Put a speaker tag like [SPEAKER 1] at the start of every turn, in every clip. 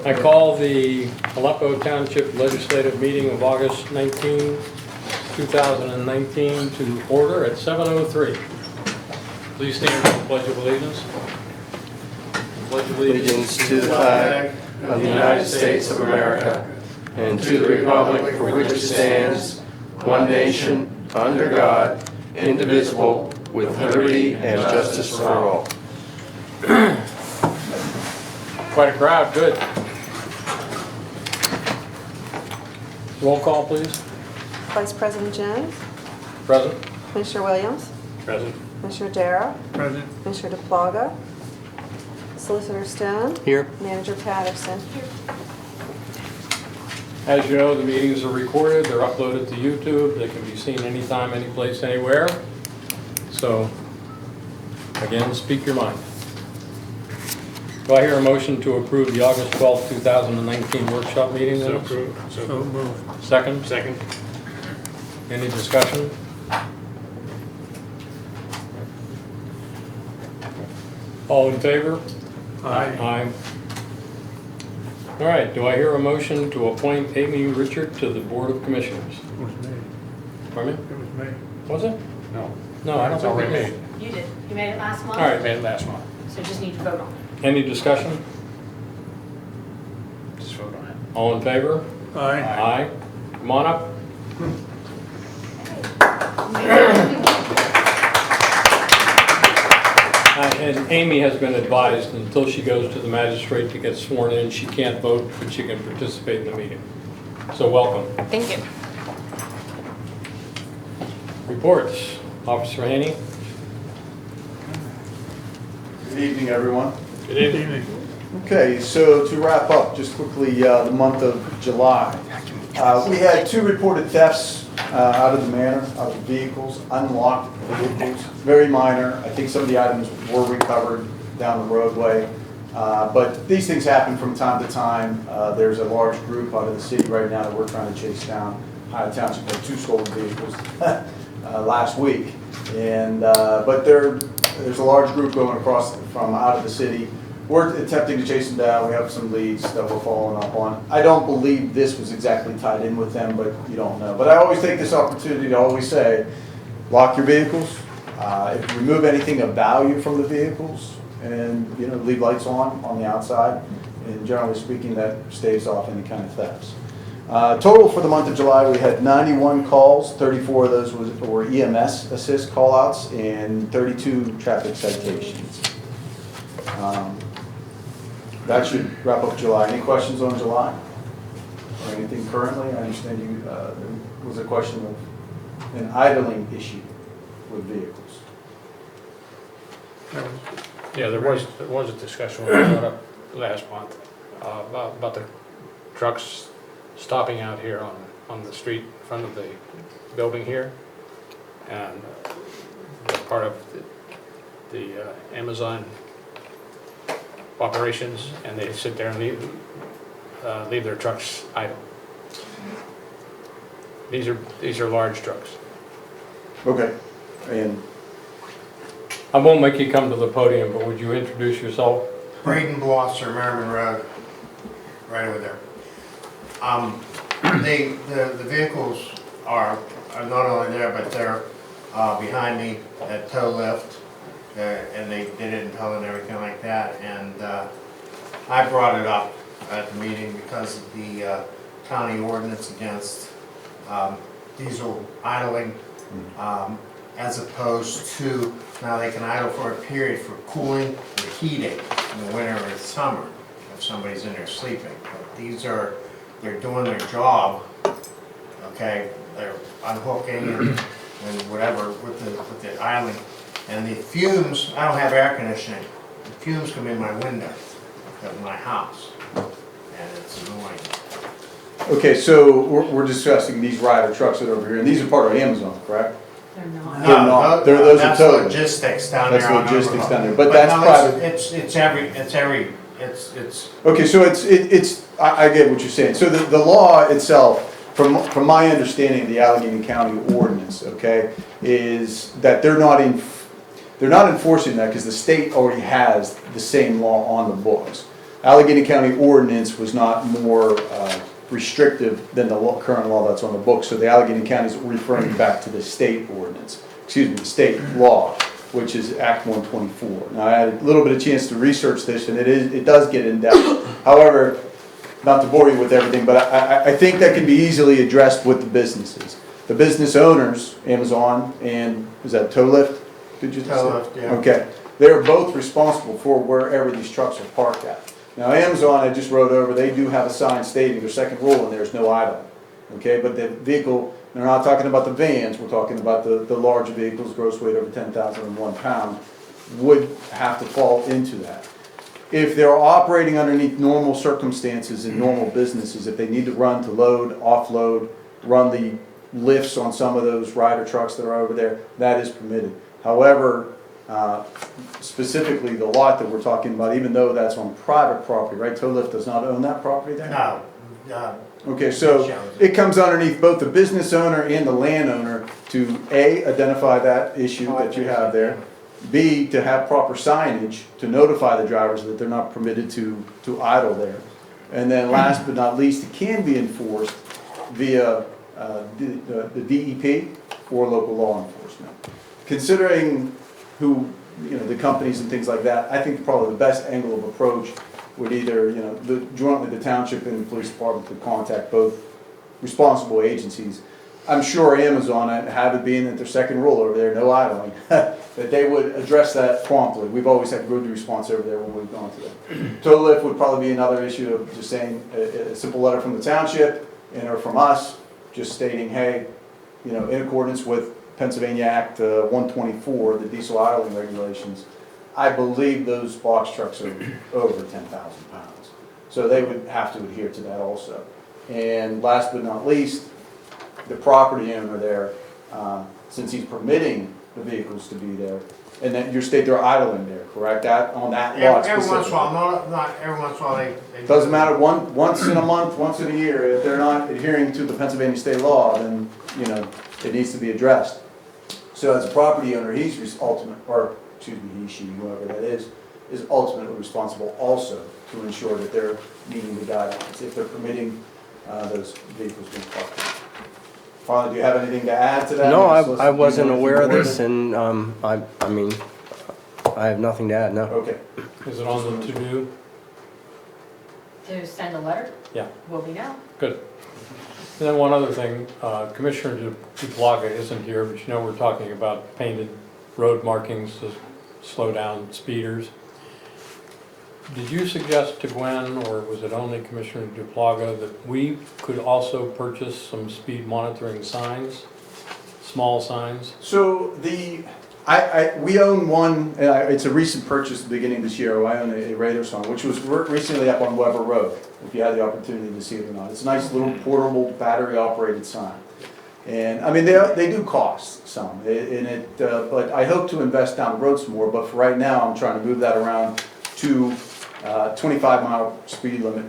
[SPEAKER 1] I call the Aleppo Township Legislative Meeting of August 19, 2019 to order at 7:03. Please stand for the Pledge of Allegiance. Pledge of
[SPEAKER 2] Allegiance to the flag of the United States of America and to the republic for which it stands, one nation, under God, indivisible, with liberty and justice for all.
[SPEAKER 1] Quite a crowd, good. Roll call, please.
[SPEAKER 3] Vice President Jones,
[SPEAKER 1] Present.
[SPEAKER 3] Commissioner Williams,
[SPEAKER 1] Present.
[SPEAKER 3] Commissioner Darrow,
[SPEAKER 1] Present.
[SPEAKER 3] Commissioner DePlaga, Solicitor Stone,
[SPEAKER 2] Here.
[SPEAKER 3] Manager Patterson.
[SPEAKER 1] As you know, the meetings are recorded, they're uploaded to YouTube, they can be seen anytime, anyplace, anywhere. So, again, speak your mind. Do I hear a motion to approve the August 12th, 2019 workshop meeting minutes?
[SPEAKER 4] So moved.
[SPEAKER 1] Second?
[SPEAKER 4] Second.
[SPEAKER 1] Any discussion? All in favor? Aye. All right, do I hear a motion to appoint Amy Richard to the Board of Commissioners?
[SPEAKER 4] It was me.
[SPEAKER 1] Pardon me?
[SPEAKER 4] It was me.
[SPEAKER 1] Was it?
[SPEAKER 4] No.
[SPEAKER 1] No, I don't
[SPEAKER 4] It's
[SPEAKER 1] think
[SPEAKER 4] already
[SPEAKER 1] it is.
[SPEAKER 4] made.
[SPEAKER 5] You did. You made it last month?
[SPEAKER 1] All right.
[SPEAKER 4] I made it last month.
[SPEAKER 5] So you just need to vote on it.
[SPEAKER 1] Any discussion?
[SPEAKER 4] Just vote on it.
[SPEAKER 1] All in favor?
[SPEAKER 4] Aye.
[SPEAKER 1] Aye. Come on up. And Amy has been advised until she goes to the magistrate to get sworn in, she can't vote, but she can participate in the meeting. So welcome.
[SPEAKER 5] Thank you.
[SPEAKER 1] Reports. Officer Haney.
[SPEAKER 6] Good evening, everyone.
[SPEAKER 1] Good
[SPEAKER 4] Evening.
[SPEAKER 6] Okay, so to wrap up, just quickly, the month of July. We had 2 reported thefts out of the manor, out of vehicles, unlocked vehicles, very minor. I think some of the items were recovered down the roadway. But these things happen from time to time. There's a large group out of the city right now that we're trying to chase down. High Township had 2 stolen vehicles last week. And, but there's a large group going across from out of the city. We're attempting to chase them down. We have some leads that we're following up on. I don't believe this was exactly tied in with them, but you don't know. But I always take this opportunity to always say, lock your vehicles. If you remove anything of value from the vehicles, and leave lights on the outside, and generally speaking, that staves off any kind of thefts. Total for the month of July, we had 91 calls. 34 of those were EMS assist call-outs, and 32 traffic citations. That should wrap up July. Any questions on July? Or anything currently? I understand there was a question of an idling issue with vehicles.
[SPEAKER 4] Yeah, there was a discussion we brought up last month about the trucks stopping out here on the street in front of the building here. And they're part of the Amazon operations, and they sit there and leave their trucks idle. These are large trucks.
[SPEAKER 6] Okay. And
[SPEAKER 1] I won't make you come to the podium, but would you introduce yourself?
[SPEAKER 7] Braden Blosser, Merriman Road, right over there. The vehicles are not only there, but they're behind me at tow lift, and they didn't tow and everything like that. And I brought it up at the meeting because of the county ordinance against diesel idling, as opposed to now they can idle for a period for cooling or heating in the winter or the summer if somebody's in there sleeping. But they're doing their job, okay? They're unhooking and whatever with the idling. And the fumes, I don't have air conditioning. The fumes come in my window of my house, and it's annoying.
[SPEAKER 6] okay, so we're discussing these Ryder trucks that are over here, and these are part of Amazon, correct?
[SPEAKER 5] They're not.
[SPEAKER 6] They're not. Those are
[SPEAKER 7] That's
[SPEAKER 6] towed.
[SPEAKER 7] logistics down
[SPEAKER 6] That's
[SPEAKER 7] there. on
[SPEAKER 6] logistics
[SPEAKER 7] Overlook.
[SPEAKER 6] down there, but that's
[SPEAKER 7] no,
[SPEAKER 6] private.
[SPEAKER 7] It's
[SPEAKER 6] Okay, so I get what you're saying. So the law itself, from my understanding of the Allegheny County ordinance, okay, is that they're not enforcing that because the state already has the same law on the books. Allegheny County ordinance was not more restrictive than the current law that's on the books. So the Allegheny County is referring back to the state ordinance, excuse me, the state law, which is Act 124. Now, I had a little bit of chance to research this, and it does get in depth. However, not to bore you with everything, but I think that can be easily addressed with the businesses. The business owners, Amazon and, is that Tow Lift? Did you say?
[SPEAKER 7] Tow Lift, yeah.
[SPEAKER 6] Okay. They're both responsible for wherever these trucks are parked at. Now, Amazon, I just wrote over, they do have a sign stating their second rule, and there's no idling. Okay, but the vehicle, they're not talking about the vans, we're talking about the large vehicles, gross weight over 10,001 pounds, would have to fall into that. If they're operating underneath normal circumstances in normal businesses, if they need to run to load, offload, run the lifts on some of those rider trucks that are over there, that is permitted. However, specifically the lot that we're talking about, even though that's on private property, right? Tow Lift does not own that property there?
[SPEAKER 7] No,
[SPEAKER 6] Okay, so it comes underneath both the business owner and the landowner to A, identify that issue that you have there, B, to have proper signage to notify the drivers that they're not permitted to idle there. And then last but not least, it can be enforced via the DEP or local law enforcement. Considering who, the companies and things like that, I think probably the best angle of approach would either, jointly the township and the police department could contact both responsible agencies. I'm sure Amazon, and have it being that their second rule over there, no idling, that they would address that promptly. We've always had good response over there when we've gone to them. Tow Lift would probably be another issue of just saying a simple letter from the township or from us, just stating, hey, in accordance with Pennsylvania Act 124, the diesel idling regulations, I believe those box trucks are over 10,000 pounds. So they would have to adhere to that also. And last but not least, the property owner there, since he's permitting the vehicles to be there, and that your state they're idling there, correct? That on that lot
[SPEAKER 7] every once in a
[SPEAKER 6] specifically.
[SPEAKER 7] while, not every once in a while they.
[SPEAKER 6] Doesn't matter, once in a month, once in a year, if they're not adhering to the Pennsylvania state law, then, it needs to be addressed. So as a property owner, he, she, whoever that is ultimately responsible also to ensure that they're meeting the guidelines, if they're permitting those vehicles being parked. Farley, do you have anything to add to that?
[SPEAKER 2] No,
[SPEAKER 6] Maybe Solicitor,
[SPEAKER 2] I wasn't
[SPEAKER 6] do you know
[SPEAKER 2] aware of
[SPEAKER 6] anything
[SPEAKER 2] this, and I mean, I have nothing to add, no.
[SPEAKER 6] more? Okay.
[SPEAKER 1] Is it on the to-do?
[SPEAKER 5] To send a letter?
[SPEAKER 1] Yeah.
[SPEAKER 5] Will be now.
[SPEAKER 1] Good. And then one other thing, Commissioner Duplaga isn't here, but we're talking about painted road markings to slow down speeders. Did you suggest to Gwen, or was it only Commissioner Duplaga, that we could also purchase some speed monitoring signs, small signs?
[SPEAKER 6] So we own one, it's a recent purchase at the beginning of this year. I own a radar sign, which was recently up on Weber Road, if you had the opportunity to see it or not. It's a nice little portable battery operated sign. And I mean, they do cost some, but I hope to invest down the road some more, but for right now, I'm trying to move that around to 25-mile speed limit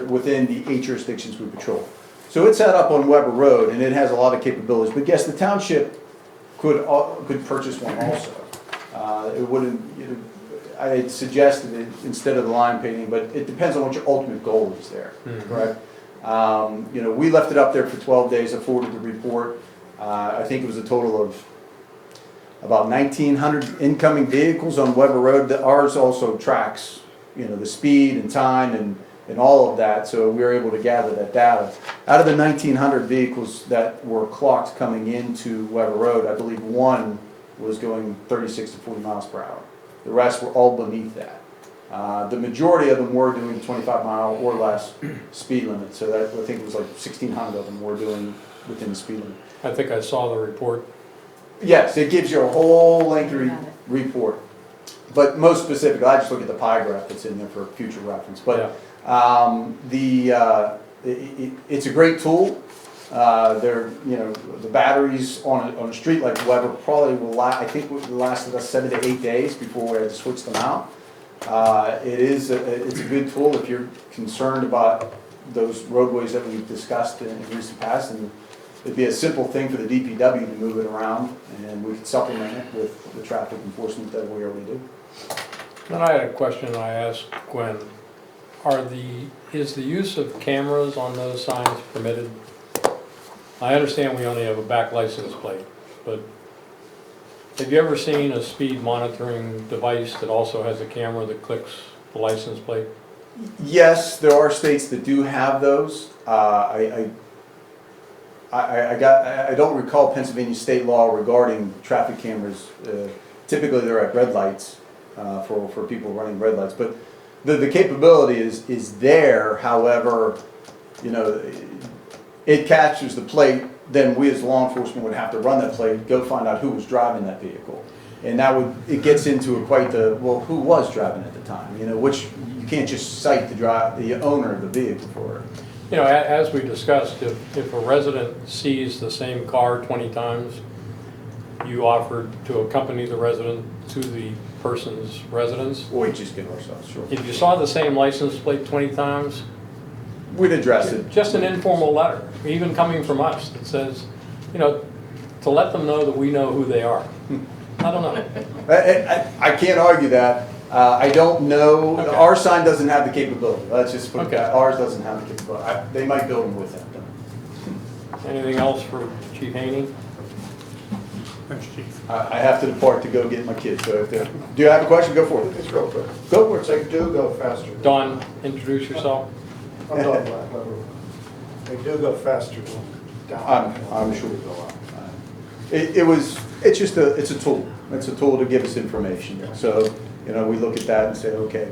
[SPEAKER 6] within the 8 jurisdictions we patrol. So it's set up on Weber Road, and it has a lot of capabilities. But yes, the township could purchase one also. It wouldn't. I had suggested it instead of the line painting, but it depends on what your ultimate goal is there, correct? We left it up there for 12 days. I forwarded the report. I think it was a total of about 1,900 incoming vehicles on Weber Road. Ours also tracks, the speed and time and all of that, so we were able to gather that data. Out of the 1,900 vehicles that were clocked coming into Weber Road, I believe one was going 36 to 40 miles per hour. The rest were all beneath that. The majority of them were doing 25-mile or less speed limit, so that, I think it was like 1,600 of them were doing within the speed limit.
[SPEAKER 1] I think I saw the report.
[SPEAKER 6] Yes, it gives you a whole lengthy report. But most specifically, I just look at the pie graph that's in there for future reference. But it's a great tool. The batteries on a street like Weber probably will last. I think it lasted us 7 to 8 days before we had to switch them out. It's a good tool if you're concerned about those roadways that we've discussed in recent past, and it'd be a simple thing for the DPW to move it around, and we could supplement it with the traffic enforcement that we already do.
[SPEAKER 1] Then I had a question I asked Gwen. is the use of cameras on those signs permitted? I understand we only have a back license plate, but have you ever seen a speed monitoring device that also has a camera that clicks the license plate?
[SPEAKER 6] Yes, there are states that do have those. I don't recall Pennsylvania state law regarding traffic cameras. Typically, they're at red lights for people running red lights. But the capability is there. However, you know, it captures the plate. Then we as law enforcement would have to run that plate, go find out who was driving that vehicle, and it gets into quite the who was driving at the time. You know, which you can't just cite the owner of the vehicle for it.
[SPEAKER 1] You know, as we discussed, if a resident sees the same car 20 times, you offered to accompany the resident to the person's residence.
[SPEAKER 6] Or we just get ourselves, sure.
[SPEAKER 1] If you saw the same license plate 20 times,
[SPEAKER 6] We'd address it.
[SPEAKER 1] just an informal letter, even coming from us, that says, you know, to let them know that we know who they are. I don't know.
[SPEAKER 6] I can't argue that. I don't know.
[SPEAKER 1] Okay.
[SPEAKER 6] Our sign doesn't have the capability. Let's just put it
[SPEAKER 1] Okay.
[SPEAKER 6] that. Ours doesn't have the capability. They might build them with it, though.
[SPEAKER 1] Anything else for Chief Haney?
[SPEAKER 4] Thanks, Chief.
[SPEAKER 6] I have to depart to go get my kids, so do you have a question? Go for it.
[SPEAKER 8] It's real quick.
[SPEAKER 6] Go for it.
[SPEAKER 8] They do go faster.
[SPEAKER 1] Don, introduce yourself.
[SPEAKER 8] I'm talking about level. They do go faster down.
[SPEAKER 6] I'm sure we'll go up. It's a tool. It's a tool to give us information. So, you know, we look at that and say, okay,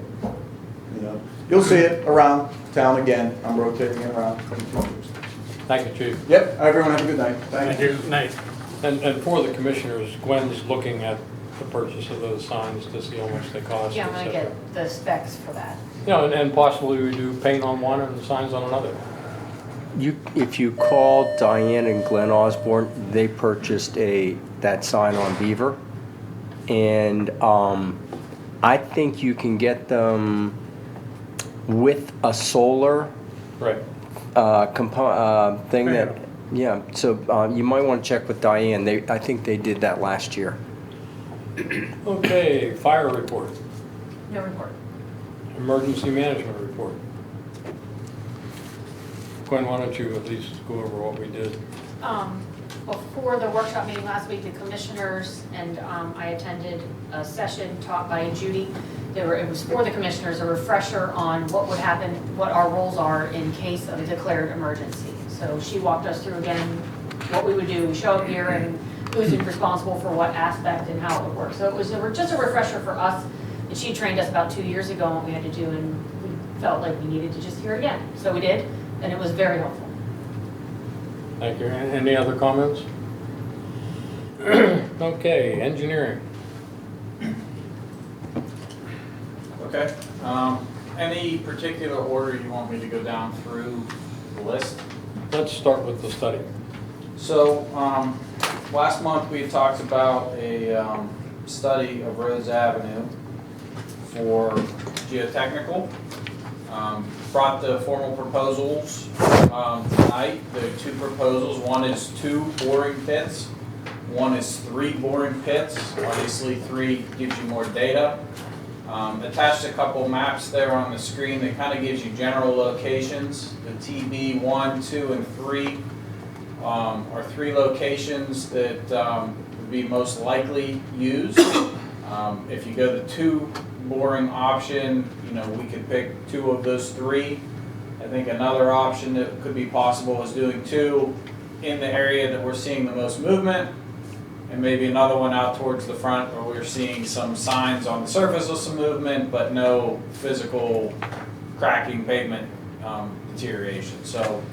[SPEAKER 6] you know, you'll see it around town again. I'm rotating it around.
[SPEAKER 1] Thank you, Chief.
[SPEAKER 6] Yep, everyone have a good night.
[SPEAKER 4] Thank you. Night.
[SPEAKER 1] And for the commissioners, Gwen's looking at the purchase of those signs to see how much they cost.
[SPEAKER 5] Yeah, I'm
[SPEAKER 1] et
[SPEAKER 5] gonna
[SPEAKER 1] cetera.
[SPEAKER 5] get the specs for that.
[SPEAKER 1] You know, and possibly we do paint on one and signs on another.
[SPEAKER 2] If you call Diane and Glenn Osborne, they purchased that sign on Beaver. And I think you can get them with a solar
[SPEAKER 1] Right.
[SPEAKER 2] thing that, yeah, so you might want to check with Diane. I think they did that last year.
[SPEAKER 1] Okay, fire report,
[SPEAKER 5] No report.
[SPEAKER 1] emergency management report. Gwen, why don't you at least go over what we did?
[SPEAKER 5] Before the workshop meeting last week, the commissioners and I attended a session taught by Judy. It was for the commissioners, a refresher on what would happen, what our roles are in case of a declared emergency. So she walked us through again what we would do, show up here and who's responsible for what aspect and how it would work. So it was just a refresher for us. And she trained us about 2 years ago on what we had to do, and we felt like we needed to just hear it again. So we did, and it was very helpful.
[SPEAKER 1] Thank you. Any other comments? Okay, engineering.
[SPEAKER 9] Okay. Any particular order you want me to go down through the list?
[SPEAKER 1] Let's start with the study.
[SPEAKER 9] So, last month we had talked about a study of Rose Avenue for geotechnical. Brought the formal proposals tonight. There are two proposals. One is 2 boring pits. One is 3 boring pits. Obviously 3 gives you more data. Attached a couple maps there on the screen that kind of gives you general locations. The TB 1, 2, and 3 are 3 locations that would be most likely used. If you go the 2 boring option, you know, we could pick 2 of those 3. I think another option that could be possible is doing 2 in the area that we're seeing the most movement, and maybe another one out towards the front where we're seeing some signs on the surface of some movement, but no physical cracking, pavement deterioration. So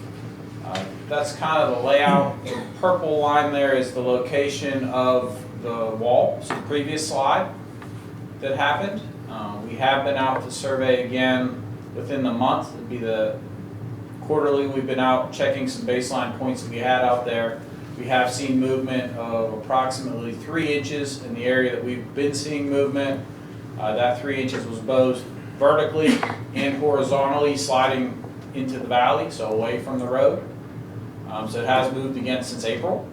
[SPEAKER 9] that's kind of the layout. The purple line there is the location of the wall, so the previous slide that happened. We have been out to survey again within the month. It'd be the quarterly. We've been out checking some baseline points that we had out there. We have seen movement of approximately 3 inches in the area that we've been seeing movement. That 3 inches was both vertically and horizontally sliding into the valley, so away from the road. So it has moved again since April.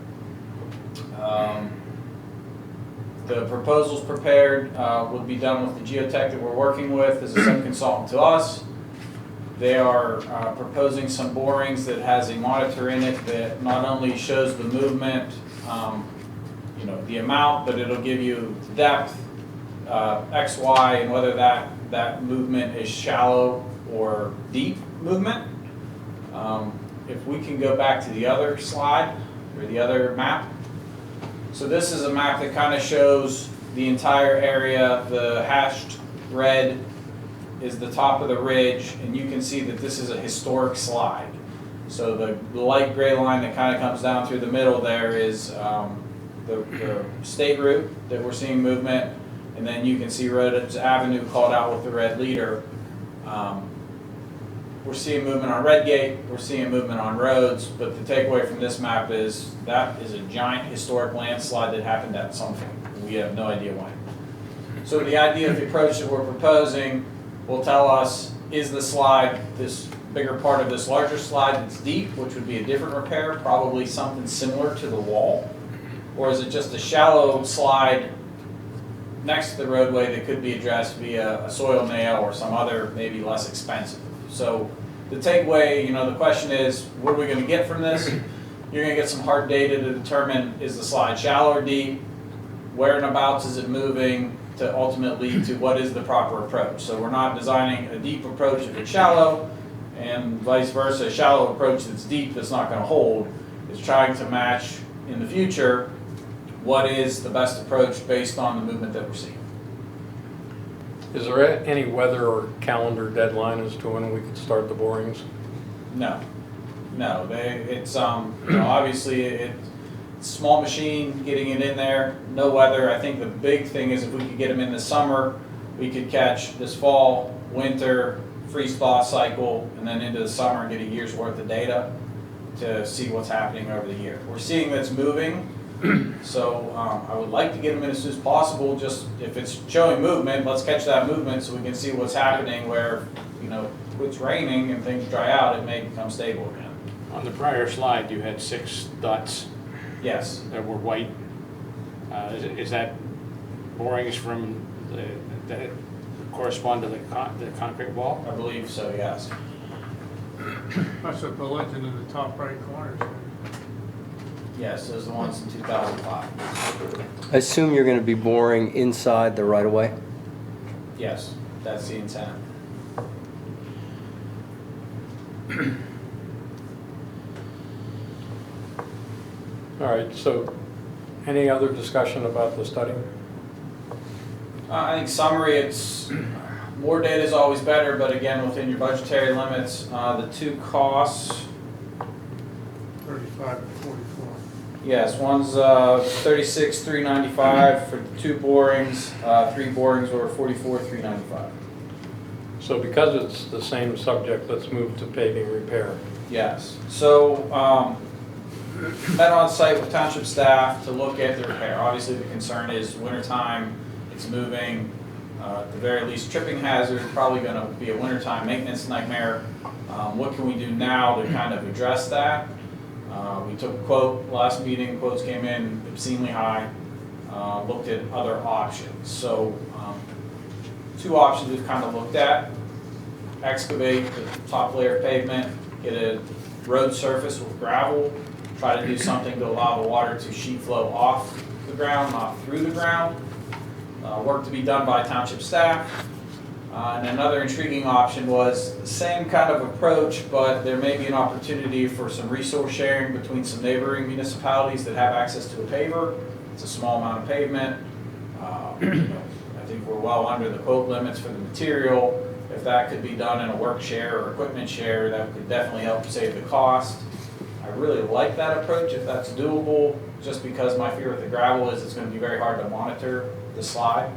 [SPEAKER 9] The proposals prepared will be done with the geotech that we're working with as a sub-consultant to us. They are proposing some borings that has a monitor in it that not only shows the movement, the amount, but it'll give you depth, X, Y, and whether that movement is shallow or deep movement. If we can go back to the other slide, or the other map. So this is a map that kind of shows the entire area. The hashed red is the top of the ridge, and you can see that this is a historic slide. So the light gray line that kind of comes down through the middle there is the state route that we're seeing movement, and then you can see Rhodes Avenue called out with the red leader. We're seeing movement on Redgate, we're seeing movement on Rhodes, but the takeaway from this map is that is a giant historic landslide that happened at some point. We have no idea when. So the idea of the approach that we're proposing will tell us, is the slide, this bigger part of this larger slide that's deep, which would be a different repair, probably something similar to the wall? Or is it just a shallow slide next to the roadway that could be addressed via a soil nail or some other, maybe less expensive? So the takeaway, the question is, what are we going to get from this? You're going to get some hard data to determine, is the slide shallow or deep? Where and abouts is it moving to ultimately lead to what is the proper approach? So we're not designing a deep approach if it's shallow, and vice versa, a shallow approach that's deep that's not going to hold. It's trying to match in the future what is the best approach based on the movement that we're seeing.
[SPEAKER 1] Is there any weather or calendar deadline as to when we could start the borings?
[SPEAKER 9] No, it's obviously it's a small machine getting it in there, no weather. I think the big thing is if we could get them in the summer, we could catch this fall, winter, freeze-thaw cycle, and then into the summer and get a year's worth of data to see what's happening over the year. We're seeing that it's moving. So I would like to get them in as soon as possible. Just if it's showing movement, let's catch that movement so we can see what's happening where, if it's raining and things dry out, it may become stable again.
[SPEAKER 4] On the prior slide, you had 6 dots
[SPEAKER 9] Yes.
[SPEAKER 4] that were white. Is that borings from that correspond to the concrete wall?
[SPEAKER 9] I believe so, yes.
[SPEAKER 10] That's what the legend in the top right corner says.
[SPEAKER 9] Yes, those are the ones in 2005.
[SPEAKER 2] I assume you're going to be boring inside the right-of-way?
[SPEAKER 9] Yes, that's the intent.
[SPEAKER 1] All right, so any other discussion about the study?
[SPEAKER 9] I think summary, it's more data is always better, but again, within your budgetary limits, the two costs.
[SPEAKER 10] 35 and 44.
[SPEAKER 9] Yes, one's 36,395 for 2 borings, 3 borings were 44,395.
[SPEAKER 1] So because it's the same subject, let's move to paving repair.
[SPEAKER 9] Yes. So met on site with township staff to look at the repair. Obviously, the concern is wintertime. It's moving. At the very least, tripping hazard. Probably going to be a wintertime maintenance nightmare. What can we do now to kind of address that? We took a quote last meeting. Quotes came in obscenely high. Looked at other options. So 2 options we've kind of looked at: excavate the top layer of pavement, get a road surface with gravel, try to do something to allow the water to sheet flow off the ground, not through the ground. Work to be done by township staff. And another intriguing option was the same kind of approach, but there may be an opportunity for some resource sharing between some neighboring municipalities that have access to a paver. It's a small amount of pavement. I think we're well under the quote limits for the material. If that could be done in a work share or equipment share, that could definitely help save the cost. I really like that approach if that's doable, just because my fear with the gravel is it's going to be very hard to monitor the slide.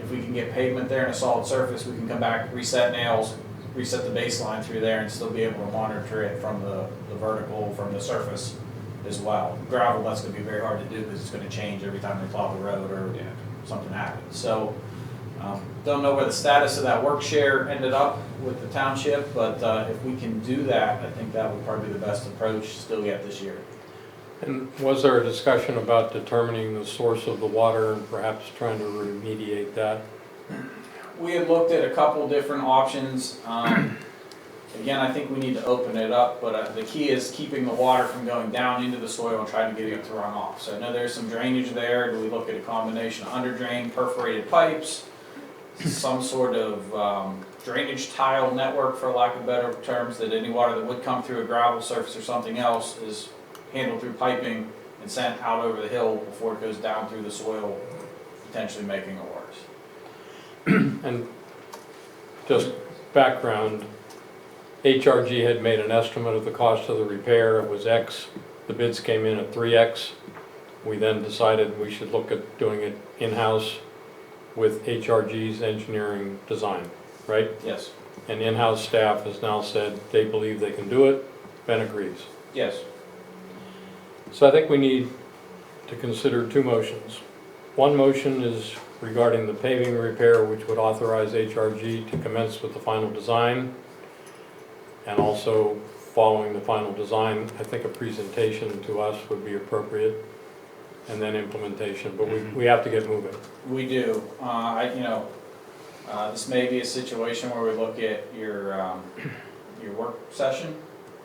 [SPEAKER 9] If we can get pavement there and a solid surface, we can come back, reset nails, reset the baseline through there, and still be able to monitor it from the vertical, from the surface as well. Gravel, that's going to be very hard to do because it's going to change every time they plow the road or something happens. So don't know where the status of that work share ended up with the township, but if we can do that, I think that would probably be the best approach still yet this year.
[SPEAKER 1] And was there a discussion about determining the source of the water and perhaps trying to remediate that?
[SPEAKER 9] We had looked at a couple different options. Again, I think we need to open it up, but the key is keeping the water from going down into the soil and trying to get it to run off. So I know there's some drainage there. Do we look at a combination of under drain, perforated pipes, some sort of drainage tile network, for lack of better terms, that any water that would come through a gravel surface or something else is handled through piping and sent out over the hill before it goes down through the soil, potentially making it worse.
[SPEAKER 1] And just background, HRG had made an estimate of the cost of the repair. It was X. The bids came in at 3X. We then decided we should look at doing it in-house with HRG's engineering design, right?
[SPEAKER 9] Yes.
[SPEAKER 1] And in-house staff has now said they believe they can do it. Ben agrees.
[SPEAKER 9] Yes.
[SPEAKER 1] So I think we need to consider two motions. One motion is regarding the paving repair, which would authorize HRG to commence with the final design. And also, following the final design, I think a presentation to us would be appropriate, and then implementation, but we have to get moving.
[SPEAKER 9] We do. This may be a situation where we look at your work session,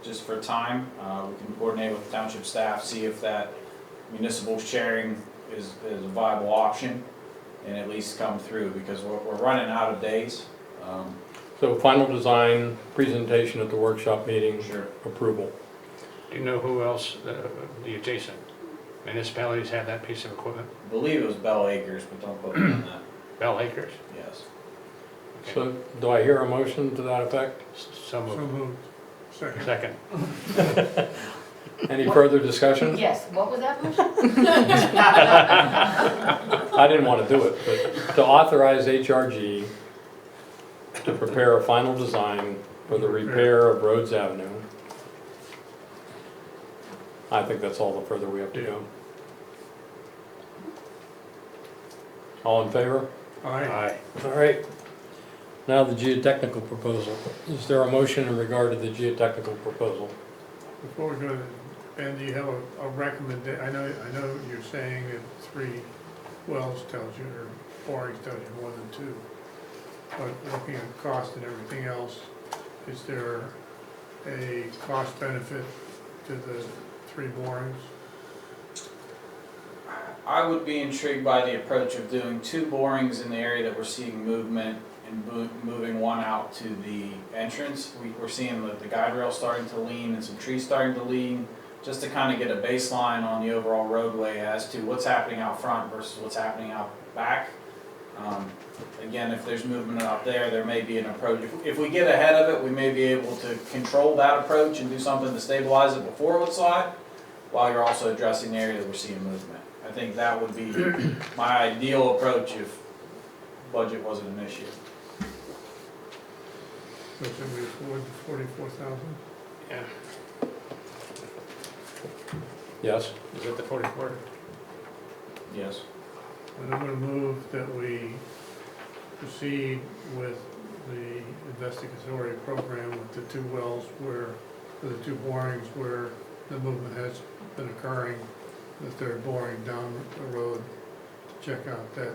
[SPEAKER 9] just for time. We can coordinate with the township staff, see if that municipal sharing is a viable option, and at least come through, because we're running out of days.
[SPEAKER 1] So final design, presentation at the workshop meeting,
[SPEAKER 9] Sure.
[SPEAKER 1] approval.
[SPEAKER 4] Do you know who else, the adjacent municipalities have that piece of equipment?
[SPEAKER 9] I believe it was Bell Acres, but don't quote me on that.
[SPEAKER 4] Bell Acres?
[SPEAKER 9] Yes.
[SPEAKER 4] Okay.
[SPEAKER 1] So do I hear a motion to that effect?
[SPEAKER 4] So
[SPEAKER 10] So
[SPEAKER 4] moved.
[SPEAKER 10] moved. Second.
[SPEAKER 4] Second.
[SPEAKER 1] Any further discussion?
[SPEAKER 5] Yes, what was that motion?
[SPEAKER 1] I didn't want to do it, but to authorize HRG to prepare a final design for the repair of Rhodes Avenue. I think that's all the further we have to go. All in favor?
[SPEAKER 10] Aye.
[SPEAKER 1] All right. Now the geotechnical proposal. Is there a motion in regard to the geotechnical proposal?
[SPEAKER 10] Before we go to, Ben, do you have a recommendation? I know you're saying that 3 wells tells you, or borings tells you more than 2. But looking at cost and everything else, is there a cost benefit to the 3 borings?
[SPEAKER 9] I would be intrigued by the approach of doing 2 borings in the area that we're seeing movement and moving one out to the entrance. We're seeing the guide rail starting to lean and some trees starting to lean, just to kind of get a baseline on the overall roadway as to what's happening out front versus what's happening out back. Again, if there's movement out there, there may be an approach. If we get ahead of it, we may be able to control that approach and do something to stabilize it before it would slide, while you're also addressing the area that we're seeing movement. I think that would be my ideal approach if budget wasn't an issue.
[SPEAKER 10] So should we afford the 44,000?
[SPEAKER 4] Yeah.
[SPEAKER 1] Yes?
[SPEAKER 4] Is it the 44?
[SPEAKER 9] Yes.
[SPEAKER 10] And I'm gonna move that we proceed with the investigatory program with the 2 wells where, for the 2 borings where the movement has been occurring, the 3rd boring down the road to check out that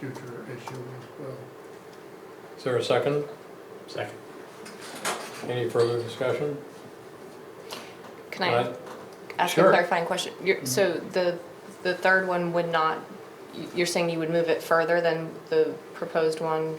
[SPEAKER 10] future issue as well.
[SPEAKER 1] Is there a second?
[SPEAKER 4] Second.
[SPEAKER 1] Any further discussion?
[SPEAKER 11] Can I ask
[SPEAKER 1] Sure.
[SPEAKER 11] a clarifying question? So the 3rd one would not, you're saying you would move it further than the proposed one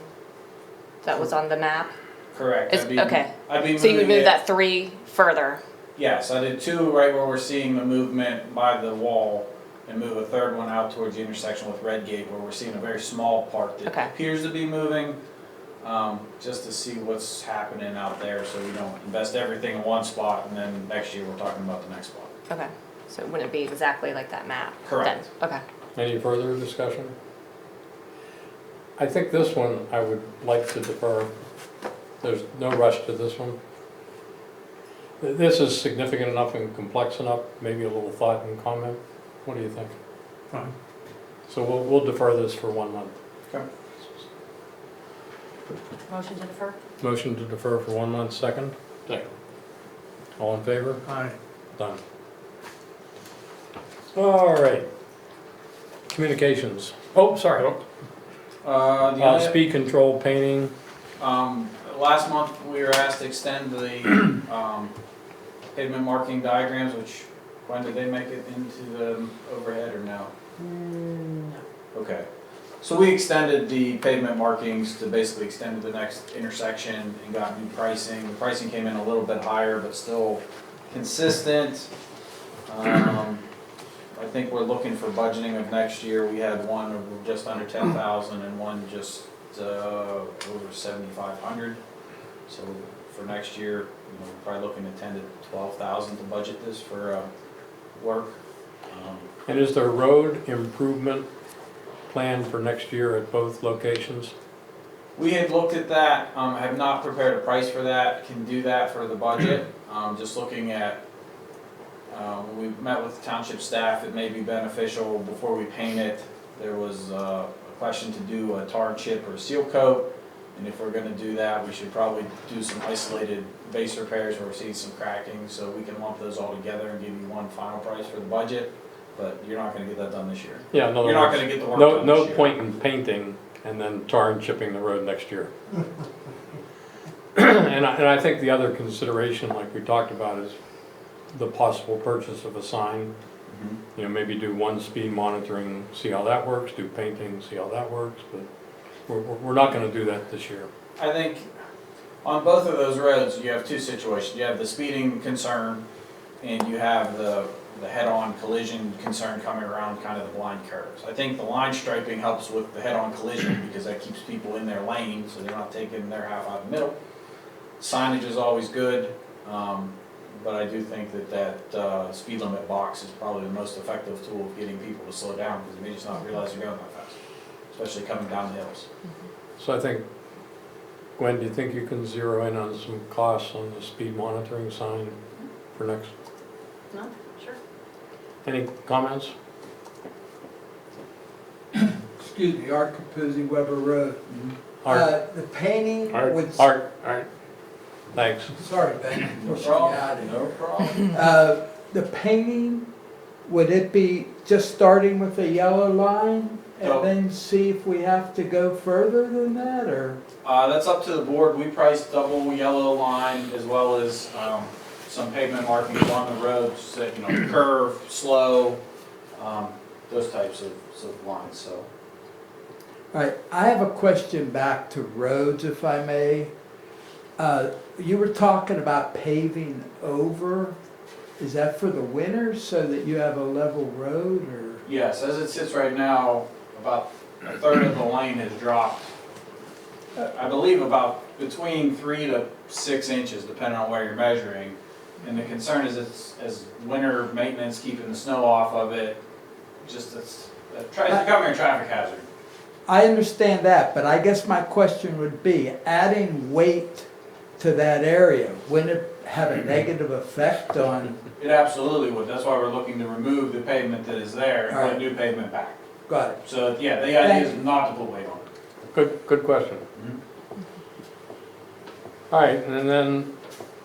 [SPEAKER 11] that was on the map?
[SPEAKER 9] Correct.
[SPEAKER 11] Okay.
[SPEAKER 9] I'd be
[SPEAKER 11] So you would
[SPEAKER 9] moving
[SPEAKER 11] move
[SPEAKER 9] it-
[SPEAKER 11] that 3 further?
[SPEAKER 9] Yes, I did 2 right where we're seeing the movement by the wall, and move a 3rd one out towards the intersection with Redgate where we're seeing a very small part that
[SPEAKER 11] Okay.
[SPEAKER 9] appears to be moving, just to see what's happening out there so we don't invest everything in one spot and then next year we're talking about the next spot.
[SPEAKER 11] Okay. So it wouldn't be exactly like that map? then?
[SPEAKER 9] Correct.
[SPEAKER 11] Okay.
[SPEAKER 1] Any further discussion? I think this one I would like to defer. There's no rush to this one. This is significant enough and complex enough, maybe a little thought and comment. What do you think?
[SPEAKER 10] Fine.
[SPEAKER 1] So we'll defer this for 1 month.
[SPEAKER 9] Okay.
[SPEAKER 5] Motion to defer?
[SPEAKER 1] Motion to defer for 1 month, second?
[SPEAKER 4] Second.
[SPEAKER 1] All in favor?
[SPEAKER 10] Aye.
[SPEAKER 1] Done. All right. Communications. Oh, sorry.
[SPEAKER 9] The only-
[SPEAKER 1] Speed control painting.
[SPEAKER 9] last month, we were asked to extend the pavement marking diagrams, which, when did they make it into the overhead or no?
[SPEAKER 5] No.
[SPEAKER 9] Okay. So we extended the pavement markings to basically extend to the next intersection and got new pricing. The pricing came in a little bit higher, but still consistent. I think we're looking for budgeting of next year. We had one of just under 10,000 and one just over 7,500. So for next year, we're probably looking at 10 to 12,000 to budget this for work.
[SPEAKER 1] And is there road improvement plan for next year at both locations?
[SPEAKER 9] We had looked at that, have not prepared a price for that, can do that for the budget. Just looking at, when we met with the township staff, it may be beneficial before we paint it. There was a question to do a tar and chip or a seal coat. And if we're gonna do that, we should probably do some isolated base repairs where we're seeing some cracking, so we can lump those all together and give you one final price for the budget. But you're not gonna get that done this year.
[SPEAKER 1] Yeah, in other
[SPEAKER 9] You're not
[SPEAKER 1] words,
[SPEAKER 9] gonna get the work
[SPEAKER 1] no,
[SPEAKER 9] done
[SPEAKER 1] no
[SPEAKER 9] this year.
[SPEAKER 1] point in painting and then tar and chipping the road next year. And I think the other consideration, like we talked about, is the possible purchase of a sign. You know, maybe do one speed monitoring, see how that works, do painting, see how that works, but we're not gonna do that this year.
[SPEAKER 9] I think on both of those roads, you have two situations. You have the speeding concern and you have the head-on collision concern coming around kind of the blind curves. I think the line striping helps with the head-on collision because that keeps people in their lane, so they're not taking their half out the middle. Signage is always good, but I do think that speed limit box is probably the most effective tool of getting people to slow down because they may just not realize they're going that fast, especially coming down the hills.
[SPEAKER 1] So I think, Gwen, do you think you can zero in on some costs on the speed monitoring sign for next?
[SPEAKER 5] No, sure.
[SPEAKER 1] Any comments?
[SPEAKER 12] Excuse me, Art Capuzzi, Weber Road.
[SPEAKER 1] Art,
[SPEAKER 12] The painting would...
[SPEAKER 1] Art, thanks.
[SPEAKER 12] Sorry, Ben.
[SPEAKER 9] No problem. No problem.
[SPEAKER 12] The painting, would it be just starting with a yellow line
[SPEAKER 9] No.
[SPEAKER 12] and then see if we have to go further than that, or?
[SPEAKER 9] That's up to the board. We priced double yellow line as well as some pavement markings on the roads that, curve, slow, those types of lines, so.
[SPEAKER 12] All right, I have a question back to roads, if I may. You were talking about paving over. Is that for the winter so that you have a level road, or?
[SPEAKER 9] Yes, as it sits right now, about a third of the lane has dropped. I believe about between 3 to 6 inches, depending on where you're measuring. And the concern is as winter maintenance, keeping the snow off of it, it's becoming a traffic hazard.
[SPEAKER 12] I understand that, but I guess my question would be, adding weight to that area, wouldn't it have a negative effect on?
[SPEAKER 9] It absolutely would. That's why we're looking to remove the pavement that is there and put new pavement back.
[SPEAKER 12] Got it.
[SPEAKER 9] So, yeah, the idea is not to put weight on it.
[SPEAKER 1] Good question. All right, and then,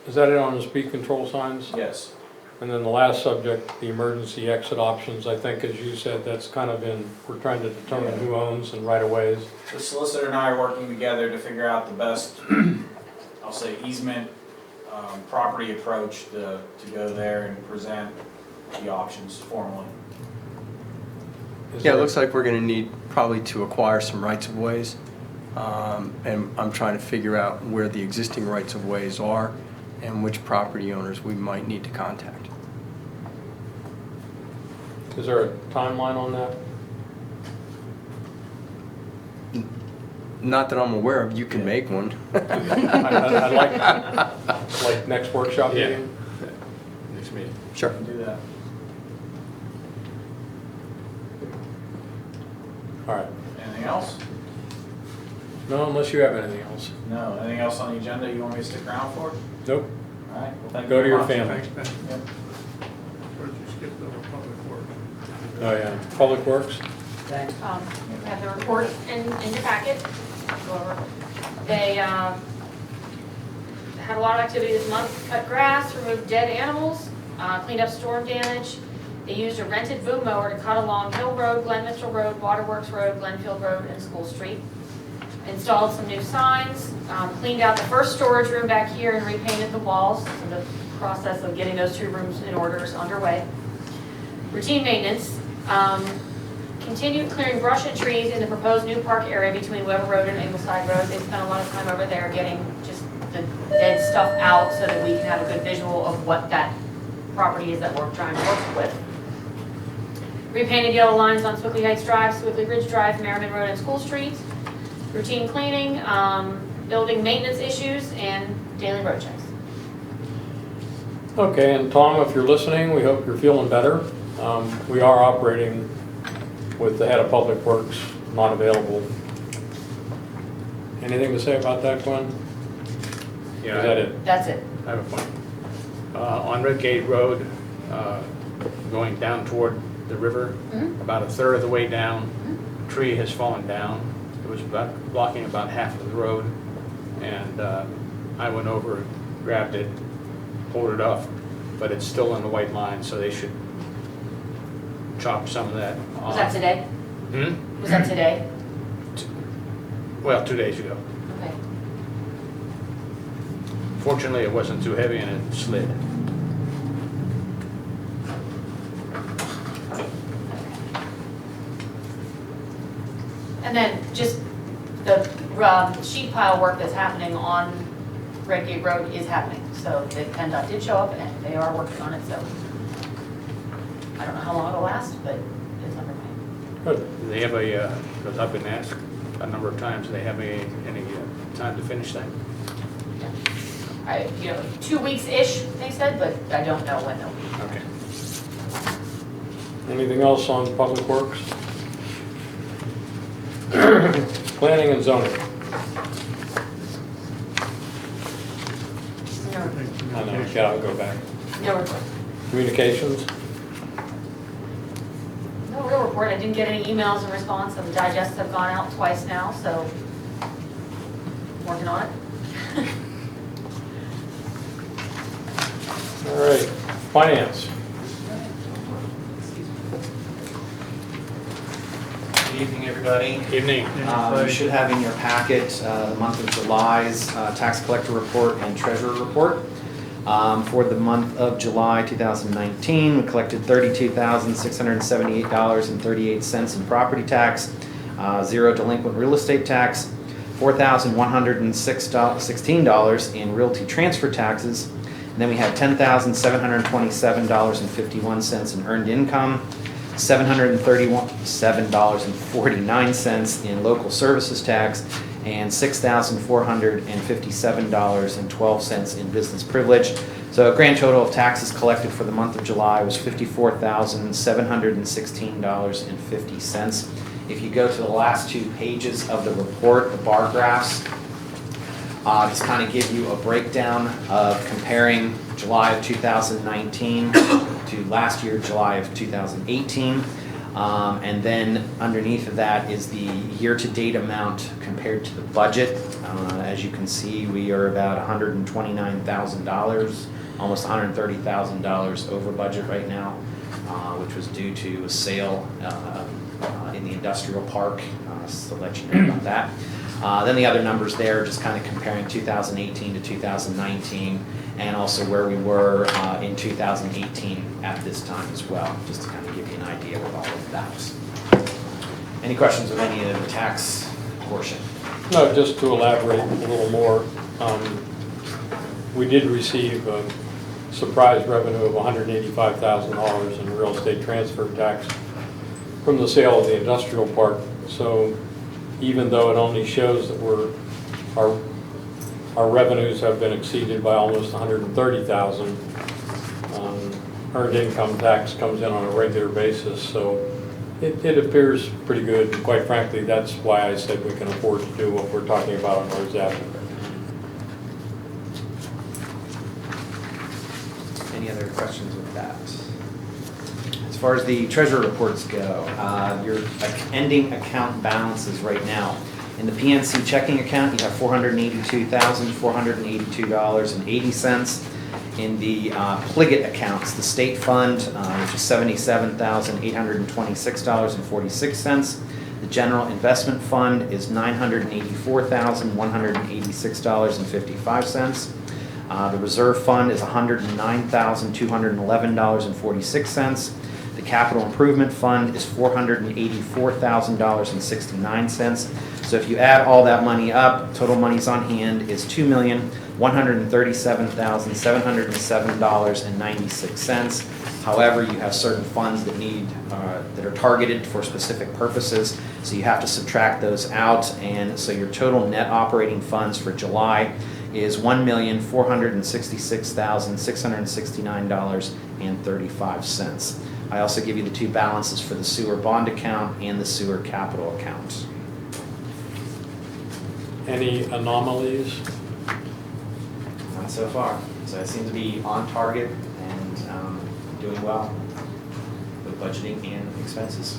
[SPEAKER 1] is that it on the speed control signs?
[SPEAKER 9] Yes.
[SPEAKER 1] And then the last subject, the emergency exit options, I think, as you said, that's kind of we're trying to determine who owns and right-of-ways.
[SPEAKER 9] The solicitor and I are working together to figure out the best, I'll say, easement, property approach to go there and present the options formally.
[SPEAKER 2] Yeah, it looks like we're gonna need probably to acquire some rights-of-ways. And I'm trying to figure out where the existing rights-of-ways are and which property owners we might need to contact.
[SPEAKER 1] Is there a timeline on that?
[SPEAKER 2] Not that I'm aware of, you can make one.
[SPEAKER 1] I'd like next workshop
[SPEAKER 4] Yeah.
[SPEAKER 1] meeting?
[SPEAKER 4] Next meeting.
[SPEAKER 2] Sure.
[SPEAKER 9] Do that.
[SPEAKER 1] All right.
[SPEAKER 9] Anything else?
[SPEAKER 1] No, unless you have anything else.
[SPEAKER 9] No. Anything else on the agenda you want me to stick around for?
[SPEAKER 1] Nope.
[SPEAKER 9] All right. Well, thank you
[SPEAKER 1] Go to
[SPEAKER 9] very
[SPEAKER 1] your
[SPEAKER 9] much.
[SPEAKER 1] family.
[SPEAKER 10] Thanks, Ben.
[SPEAKER 9] Yep.
[SPEAKER 10] Where'd you skip over public works?
[SPEAKER 1] Oh, yeah. Public Works?
[SPEAKER 12] Thanks.
[SPEAKER 5] You have the report in your packet. Go over. They had a lot of activity this month, cut grass, removed dead animals, cleaned up storm damage. They used a rented boom mower to cut along Hill Road, Glen Mitchell Road, Waterworks Road, Glenfield Road, and School Street. installed some new signs, cleaned out the first storage room back here and repainted the walls. So the process of getting those 2 rooms in order is underway. Routine maintenance, continued clearing brush and trees in the proposed new park area between Weber Road and Ingleside Road. They spent a lot of time over there getting just the dead stuff out so that we can have a good visual of what that property is that we're trying to work with. Repainted yellow lines on Swickley Heights Drive, Swickley Ridge Drive, Merriman Road, and School Street. Routine cleaning, building maintenance issues, and daily road checks.
[SPEAKER 1] Okay, and Tom, if you're listening, we hope you're feeling better. We are operating with the head of Public Works not available. Anything to say about that, Glenn?
[SPEAKER 4] Yeah,
[SPEAKER 1] Is that it?
[SPEAKER 5] That's it.
[SPEAKER 4] I have a point. On Redgate Road, going down toward the river, about a third of the way down, a tree has fallen down. It was blocking about half of the road, and I went over, grabbed it, pulled it off, but it's still in the white line, so they should chop some of that off.
[SPEAKER 5] Was that today? Was that today?
[SPEAKER 4] Well, 2 days ago.
[SPEAKER 5] Okay.
[SPEAKER 4] Fortunately, it wasn't too heavy and it slid.
[SPEAKER 5] And then just the sheet pile work that's happening on Redgate Road is happening. So the PennDOT did show up and they are working on it, so I don't know how long it'll last, but it's underway.
[SPEAKER 1] Good.
[SPEAKER 4] Do they have because I've been asked a number of times, do they have any time to finish that?
[SPEAKER 5] 2 weeks-ish, they said, but I don't know when they'll be.
[SPEAKER 4] Okay.
[SPEAKER 1] Anything else on Public Works? Planning and zoning. I know, yeah, I'll go back.
[SPEAKER 5] No report.
[SPEAKER 1] Communications?
[SPEAKER 5] No real report. I didn't get any emails in response, and the digests have gone out twice now, so I'm working on it.
[SPEAKER 1] All right, finance.
[SPEAKER 13] Good evening, everybody.
[SPEAKER 4] Evening.
[SPEAKER 13] You should have in your packet the month of July's tax collector report and treasurer report. For the month of July 2019, we collected $32,678.38 in property tax, 0 delinquent real estate tax, $4,116 in realty transfer taxes, and then we had $10,727.51 in earned income, $737.49 in local services tax, and $6,457.12 in business privilege. So a grand total of taxes collected for the month of July was $54,716.50. If you go to the last 2 pages of the report, the bar graphs, just kind of give you a breakdown of comparing July of 2019 to last year, July of 2018. And then underneath of that is the year-to-date amount compared to the budget. As you can see, we are about $129,000, almost $130,000 over budget right now, which was due to a sale in the industrial park, so I'll let you know about that. Then the other numbers there, just kind of comparing 2018 to 2019, and also where we were in 2018 at this time as well, just to kind of give you an idea of all of that. Any questions of any of the tax portion?
[SPEAKER 1] No, just to elaborate a little more, we did receive a surprise revenue of $185,000 in real estate transfer tax from the sale of the industrial park. So even though it only shows that our revenues have been exceeded by almost $130,000, earned income tax comes in on a regular basis, so it appears pretty good. And quite frankly, that's why I said we can afford to do what we're talking about on Rose Avenue.
[SPEAKER 13] Any other questions with that? As far as the treasurer reports go, your ending account balances right now. In the PNC checking account, you have $482,482.80. In the Pliget accounts, the state fund, which is $77,826.46. The general investment fund is $984,186.55. The reserve fund is $109,211.46. The capital improvement fund is $484,069. So if you add all that money up, total monies on hand is $2,137,707.96. However, you have certain funds that that are targeted for specific purposes, so you have to subtract those out, and so your total net operating funds for July is $1,466,669.35. I also give you the two balances for the sewer bond account and the sewer capital account.
[SPEAKER 1] Any anomalies?
[SPEAKER 13] Not so far. So I seem to be on target and doing well with budgeting and expenses.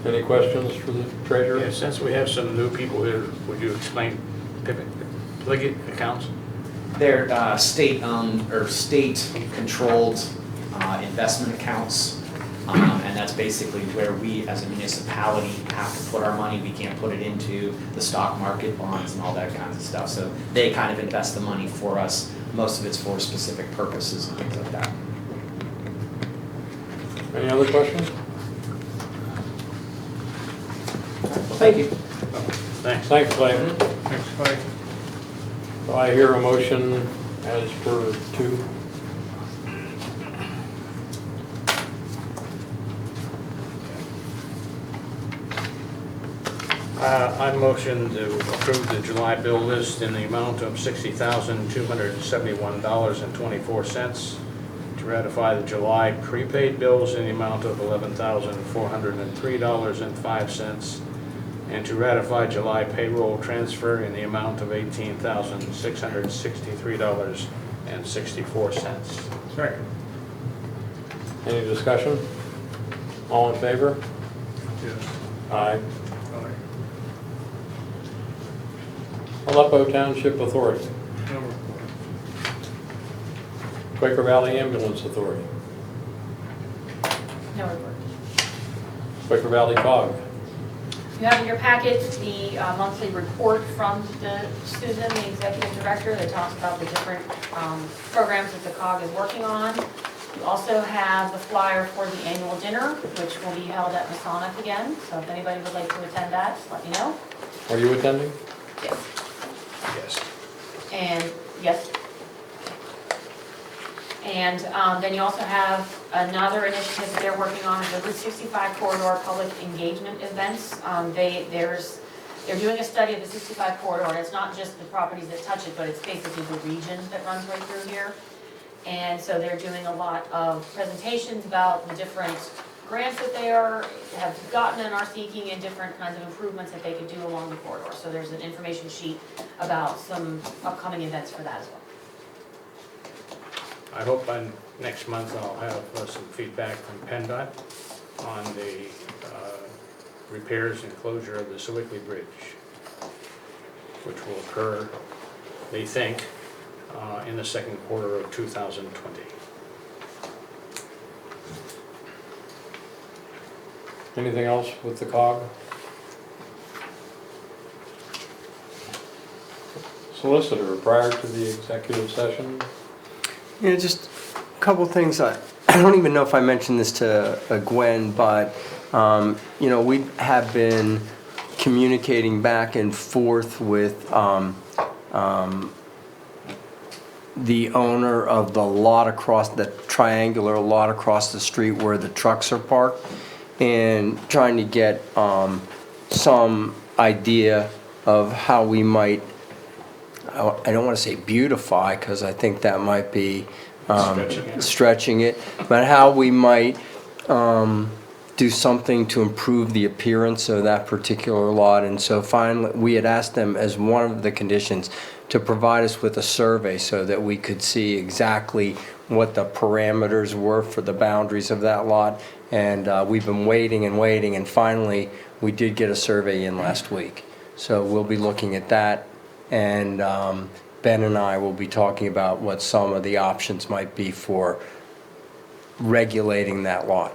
[SPEAKER 1] Any questions for the treasurer?
[SPEAKER 4] Yeah, since we have some new people here, would you explain Pliget accounts?
[SPEAKER 13] They're state-owned or state-controlled investment accounts, and that's basically where we, as a municipality, have to put our money. We can't put it into the stock market, bonds, and all that kinds of stuff. So they kind of invest the money for us. Most of it's for specific purposes and things like that.
[SPEAKER 1] Any other questions?
[SPEAKER 13] Thank you.
[SPEAKER 4] Thanks.
[SPEAKER 1] Thanks, Clay.
[SPEAKER 10] Thanks, Clay.
[SPEAKER 1] Do I hear a motion as per 2?
[SPEAKER 4] I motion to approve the July bill list in the amount of $60,271.24, to ratify the July prepaid bills in the amount of $11,403.05, and to ratify July payroll transfer in the amount of $18,663.64.
[SPEAKER 10] Second.
[SPEAKER 1] Any discussion? All in favor?
[SPEAKER 10] Yes.
[SPEAKER 1] Aye.
[SPEAKER 10] Aye.
[SPEAKER 1] Aleppo Township Authority.
[SPEAKER 10] Number
[SPEAKER 1] Quaker Valley Ambulance Authority.
[SPEAKER 5] No report.
[SPEAKER 1] Quaker Valley COG.
[SPEAKER 5] You have in your packet the monthly report from Susan, the executive director, that talks about the different programs that the COG is working on. You also have the flyer for the annual dinner, which will be held at Masonic again. So if anybody would like to attend that, just let me know.
[SPEAKER 1] Are you attending?
[SPEAKER 5] Yes.
[SPEAKER 4] Yes.
[SPEAKER 5] And yes. And then you also have another initiative that they're working on, the Route 65 corridor public engagement events. They're doing a study of the 65 corridor, and it's not just the properties that touch it, but it's basically the region that runs right through here. And so they're doing a lot of presentations about the different grants that they have gotten and are seeking, and different kinds of improvements that they could do along the corridor. So there's an information sheet about some upcoming events for that as well.
[SPEAKER 4] I hope by next month I'll have some feedback from PennDOT on the repairs and closure of the Sewickley Bridge, which will occur, they think, in the second quarter of 2020.
[SPEAKER 1] Anything else with the COG? Solicitor, prior to the executive session?
[SPEAKER 2] Yeah, just a couple things. I don't even know if I mentioned this to Gwen, but we have been communicating back and forth with the owner of the lot across, the triangular lot across the street where the trucks are parked, and trying to get some idea of how we might, I don't want to say beautify, because I think that might be stretching it, but how we might do something to improve the appearance of that particular lot. And so finally, we had asked them as one of the conditions to provide us with a survey so that we could see exactly what the parameters were for the boundaries of that lot. And we've been waiting and waiting, and finally we did get a survey in last week. So we'll be looking at that, and Ben and I will be talking about what some of the options might be for regulating that lot.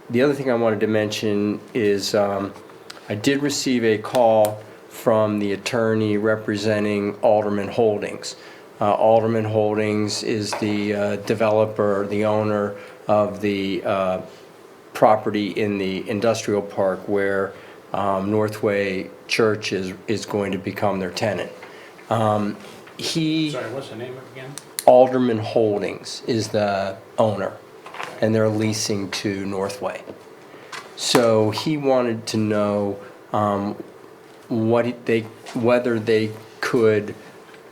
[SPEAKER 2] The other thing I wanted to mention is I did receive a call from the attorney representing Alderman Holdings. Alderman Holdings is the developer, the owner of the property in the industrial park where Northway Church is going to become their tenant. He,
[SPEAKER 4] Sorry, what's the name again?
[SPEAKER 2] Alderman Holdings is the owner, and they're leasing to Northway. So he wanted to know whether they could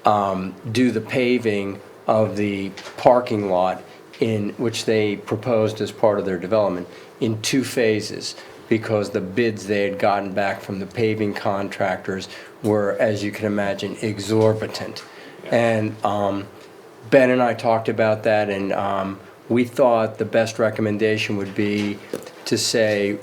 [SPEAKER 2] do the paving of the parking lot in which they proposed as part of their development in 2 phases, because the bids they had gotten back from the paving contractors were, as you can imagine, exorbitant. And Ben and I talked about that, and we thought the best recommendation would be to say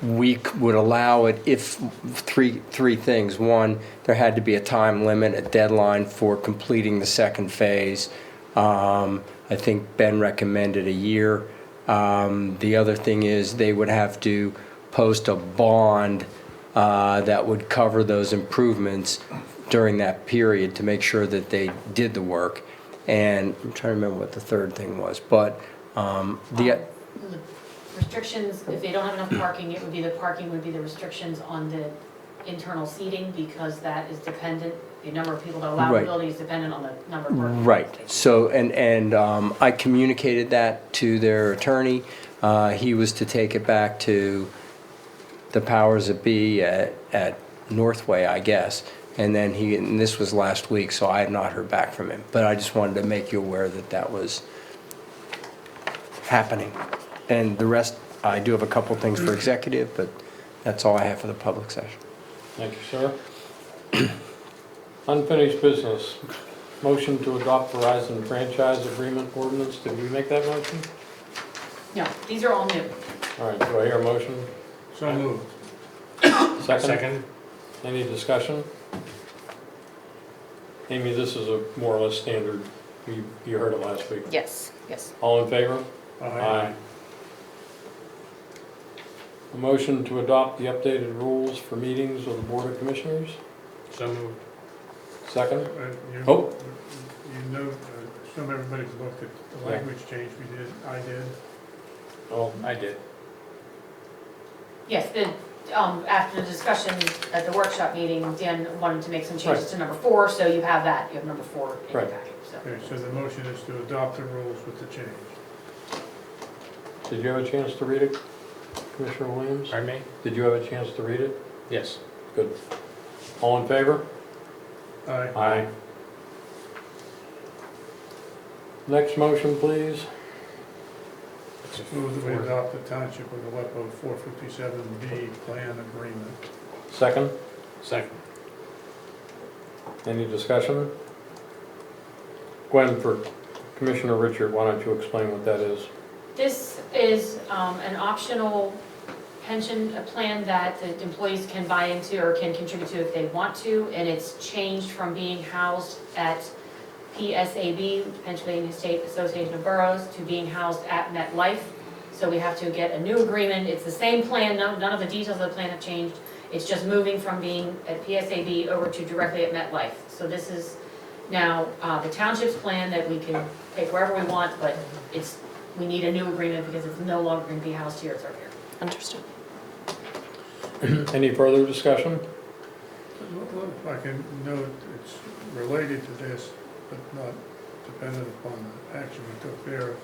[SPEAKER 2] we would allow it if three things. One, there had to be a time limit, a deadline for completing the second phase. I think Ben recommended a year. The other thing is they would have to post a bond that would cover those improvements during that period to make sure that they did the work. And I'm trying to remember what the third thing was, but the
[SPEAKER 5] Restrictions, if they don't have enough parking, the parking would be the restrictions on the internal seating, because that is dependent, the number of people that allow the
[SPEAKER 2] Right.
[SPEAKER 5] building is dependent on the number of parking.
[SPEAKER 2] Right. So, and I communicated that to their attorney. He was to take it back to the powers that be at Northway, I guess. And then and this was last week, so I have not heard back from him. But I just wanted to make you aware that that was happening. And the rest, I do have a couple things for executive, but that's all I have for the public session.
[SPEAKER 1] Thank you, sir. Unfinished business. Motion to adopt Verizon franchise agreement ordinance. Did we make that motion?
[SPEAKER 5] No, these are all new.
[SPEAKER 1] All right, do I hear a motion?
[SPEAKER 10] So moved.
[SPEAKER 1] Second? Any discussion? Amy, this is a more or less standard, you heard it last week.
[SPEAKER 11] Yes, yes.
[SPEAKER 1] All in favor?
[SPEAKER 10] Aye.
[SPEAKER 1] A motion to adopt the updated rules for meetings of the Board of Commissioners.
[SPEAKER 4] So moved.
[SPEAKER 1] Second?
[SPEAKER 10] You
[SPEAKER 1] Oh.
[SPEAKER 10] You know, assume everybody's looked at the language change we did, I did.
[SPEAKER 1] Oh, I did.
[SPEAKER 5] Yes, after the discussion at the workshop meeting, Dan wanted to make some changes
[SPEAKER 1] Right.
[SPEAKER 5] to number 4, so you have that, you have number 4 in your
[SPEAKER 1] Right.
[SPEAKER 5] packet, so.
[SPEAKER 10] Okay, so the motion is to adopt the rules with the change.
[SPEAKER 1] Did you have a chance to read it, Commissioner Williams?
[SPEAKER 4] Pardon me?
[SPEAKER 1] Did you have a chance to read it?
[SPEAKER 4] Yes.
[SPEAKER 1] Good. All in favor?
[SPEAKER 10] Aye.
[SPEAKER 1] Aye. Next motion, please.
[SPEAKER 10] Move that we adopt the Township of Aleppo 457B plan agreement.
[SPEAKER 1] Second?
[SPEAKER 4] Second.
[SPEAKER 1] Any discussion? Gwen, for Commissioner Richard, why don't you explain what that is?
[SPEAKER 5] This is an optional pension plan that the employees can buy into or can contribute to if they want to, and it's changed from being housed at PSAB, Pennsylvania State Association of Boroughs, to being housed at MetLife. So we have to get a new agreement. It's the same plan, none of the details of the plan have changed. It's just moving from being at PSAB over to directly at MetLife. So this is now the township's plan that we can take wherever we want, but we need a new agreement because it's no longer going to be housed here, it's over here.
[SPEAKER 11] Understood.
[SPEAKER 1] Any further discussion?
[SPEAKER 10] If I can note, it's related to this, but not dependent upon the action we took there.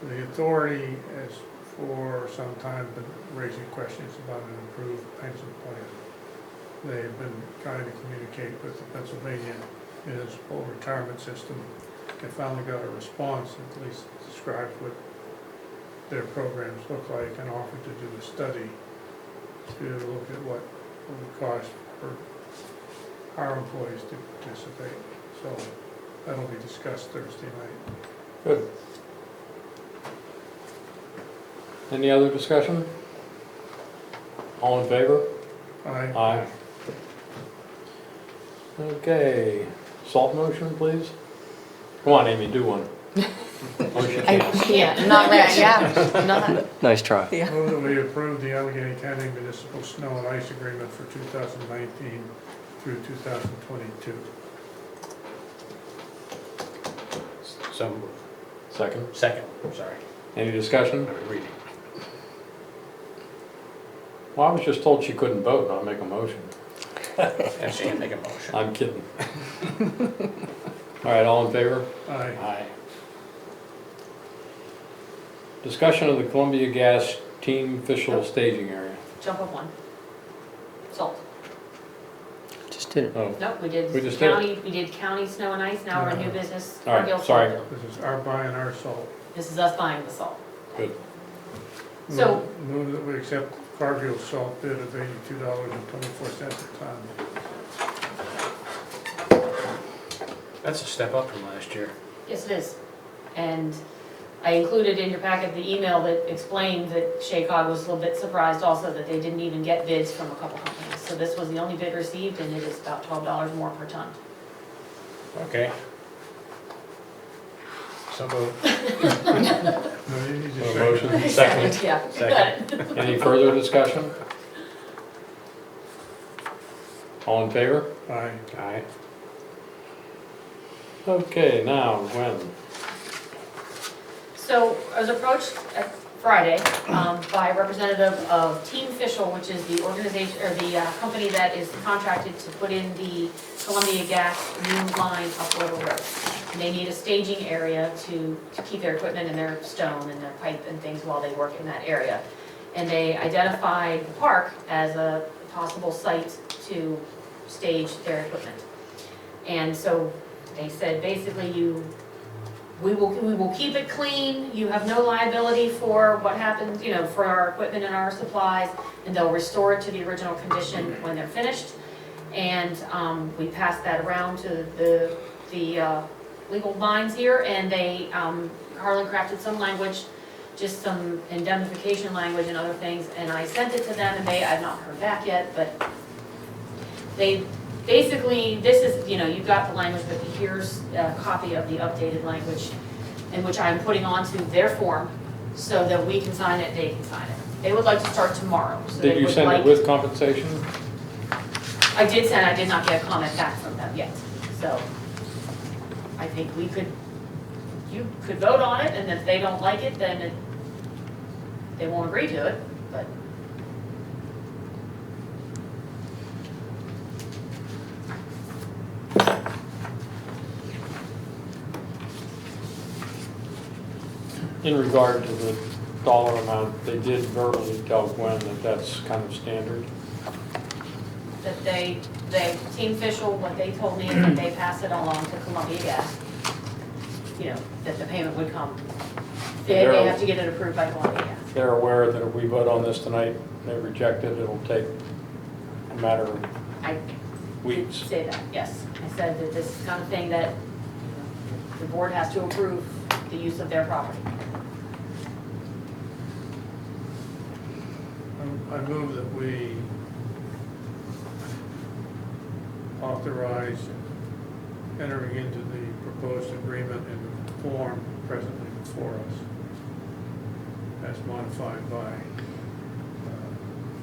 [SPEAKER 10] The authority has for some time been raising questions about an improved pension plan. They have been trying to communicate with the Pennsylvania Municipal Retirement System. They finally got a response that at least describes what their programs look like and offered to do a study to look at what it would cost for our employees to participate. So that'll be discussed Thursday night.
[SPEAKER 1] Good. Any other discussion? All in favor?
[SPEAKER 10] Aye.
[SPEAKER 1] Aye. Okay, salt motion, please. Come on, Amy, do one. Motion carries.
[SPEAKER 11] Yeah, not right, yeah, not,
[SPEAKER 2] Nice try.
[SPEAKER 11] yeah.
[SPEAKER 10] Move that we approve the Allegheny County Municipal Snow and Ice Agreement for 2019 through 2022.
[SPEAKER 4] So,
[SPEAKER 1] Second.
[SPEAKER 4] second, sorry,
[SPEAKER 1] Any discussion?
[SPEAKER 4] reading.
[SPEAKER 1] Well, I was just told she couldn't vote, I'll make a motion.
[SPEAKER 4] And she can make a motion.
[SPEAKER 1] I'm kidding. All right, all in favor?
[SPEAKER 10] Aye.
[SPEAKER 4] Aye.
[SPEAKER 1] Discussion of the Columbia Gas Team Official Staging Area.
[SPEAKER 5] Jump up one. Salt.
[SPEAKER 2] Just did it.
[SPEAKER 1] Oh,
[SPEAKER 5] Nope, we
[SPEAKER 1] We just did it.
[SPEAKER 5] did county snow and ice, now we're in new business.
[SPEAKER 1] All right,
[SPEAKER 5] Cargill
[SPEAKER 1] sorry.
[SPEAKER 5] Salt.
[SPEAKER 10] This is our buying our salt.
[SPEAKER 5] This is us buying the salt.
[SPEAKER 1] good.
[SPEAKER 5] So-
[SPEAKER 10] Move that we accept Cargill salt bid of $82.24 a ton.
[SPEAKER 4] That's a step up from last year.
[SPEAKER 5] Yes, it is. And I included in your packet the email that explained that Shaycog was a little bit surprised also that they didn't even get bids from a couple companies. So this was the only bid received, and it is about $12 more per ton.
[SPEAKER 4] Okay. So moved.
[SPEAKER 10] No, you need to
[SPEAKER 1] A
[SPEAKER 10] second.
[SPEAKER 1] motion, second.
[SPEAKER 5] Yeah, you got it.
[SPEAKER 1] Any further discussion? All in favor?
[SPEAKER 10] Aye.
[SPEAKER 4] Aye.
[SPEAKER 1] Okay, now, Gwen.
[SPEAKER 5] So I was approached at Friday by a representative of Team Official, which is the organization, or the company that is contracted to put in the Columbia Gas new line up River Road. And they need a staging area to keep their equipment and their stone and their pipe and things while they work in that area. And they identified the park as a possible site to stage their equipment. And so they said, basically, we will keep it clean, you have no liability for what happens, you know, for our equipment and our supplies, and they'll restore it to the original condition when they're finished. And we passed that around to the legal minds here, and they, Harlan crafted some language, just some indemnification language and other things, and I sent it to them, and I've not heard back yet, but they, basically, this is, you know, you've got the language, but here's a copy of the updated language in which I'm putting onto their form so that we can sign it, they can sign it. They would like to start tomorrow. So they
[SPEAKER 1] Did you
[SPEAKER 5] would
[SPEAKER 1] send
[SPEAKER 5] like-
[SPEAKER 1] it with compensation?
[SPEAKER 5] I did send, I did not get a comment back from them yet. So I think you could vote on it, and if they don't like it, then they won't agree to it, but.
[SPEAKER 1] In regard to the dollar amount, they did verbally tell Gwen that that's kind of standard.
[SPEAKER 5] That they, Team Official, what they told me is that they pass it along to Columbia Gas. You know, that the payment would come. They have to get it approved by Columbia Gas.
[SPEAKER 1] They're aware that if we vote on this tonight, they reject it, it'll take a matter of
[SPEAKER 5] I did
[SPEAKER 1] weeks.
[SPEAKER 5] say that, yes. I said that this is the kind of thing that the board has to approve the use of their property.
[SPEAKER 10] I move that we authorize entering into the proposed agreement in the form presently before us, as modified by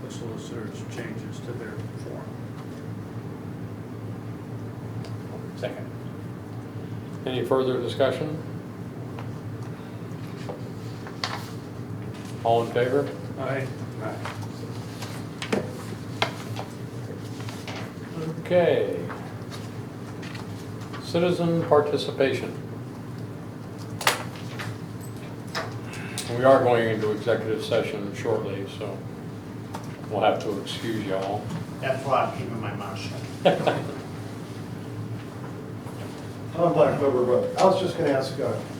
[SPEAKER 10] the solicitor's changes to their form.
[SPEAKER 4] Second.
[SPEAKER 1] Any further discussion? All in favor?
[SPEAKER 10] Aye.
[SPEAKER 4] Aye.
[SPEAKER 1] Okay. Citizen participation. We are going into executive session shortly, so we'll have to excuse y'all.
[SPEAKER 7] That's why I'm keeping my mouth shut.
[SPEAKER 8] On Black River Road. I was just gonna ask,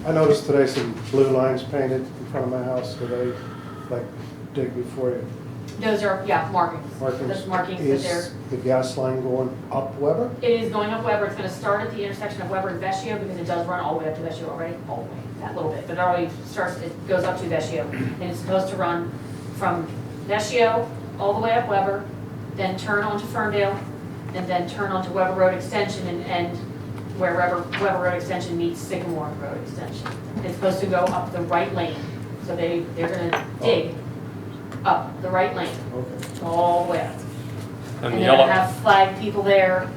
[SPEAKER 8] I noticed today some blue lines painted in front of my house. Do they, like, dig before you?
[SPEAKER 5] Those are, yeah, markings.
[SPEAKER 8] Markings?
[SPEAKER 5] Those markings that they're,
[SPEAKER 8] Is the gas line going up Weber?
[SPEAKER 5] it is going up Weber. It's gonna start at the intersection of Weber and Vescio because it does run all the way up to Vescio already, all the way, that little bit. But it already starts, it goes up to Vescio. And it's supposed to run from Vescio all the way up Weber, then turn onto Ferndale, and then turn onto Weber Road Extension and end wherever Weber Road Extension meets Sycamore Road Extension. It's supposed to go up the right lane, so they're gonna dig up the right lane,
[SPEAKER 6] Okay.
[SPEAKER 5] all the way up.
[SPEAKER 1] And the
[SPEAKER 5] And they're gonna
[SPEAKER 1] yellow,
[SPEAKER 5] have flag people there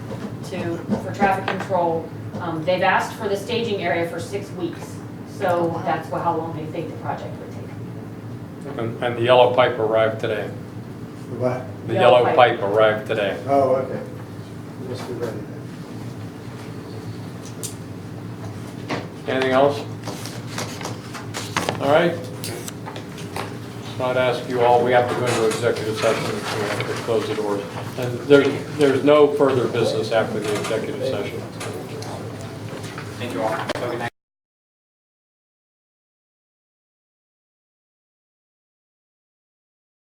[SPEAKER 5] for traffic control. They've asked for the staging area for 6 weeks, so that's how long they think the project would take.
[SPEAKER 1] and the yellow pipe arrived today.
[SPEAKER 6] What?
[SPEAKER 1] The
[SPEAKER 5] Yellow
[SPEAKER 1] yellow
[SPEAKER 5] pipe.
[SPEAKER 1] pipe arrived today.
[SPEAKER 6] Oh, okay. Must be ready then.
[SPEAKER 1] Anything else? All right. So I'd ask you all, we have to go into executive session, so we have to close the doors. And there's no further business after the executive session.
[SPEAKER 13] Thank you all. Have a good night.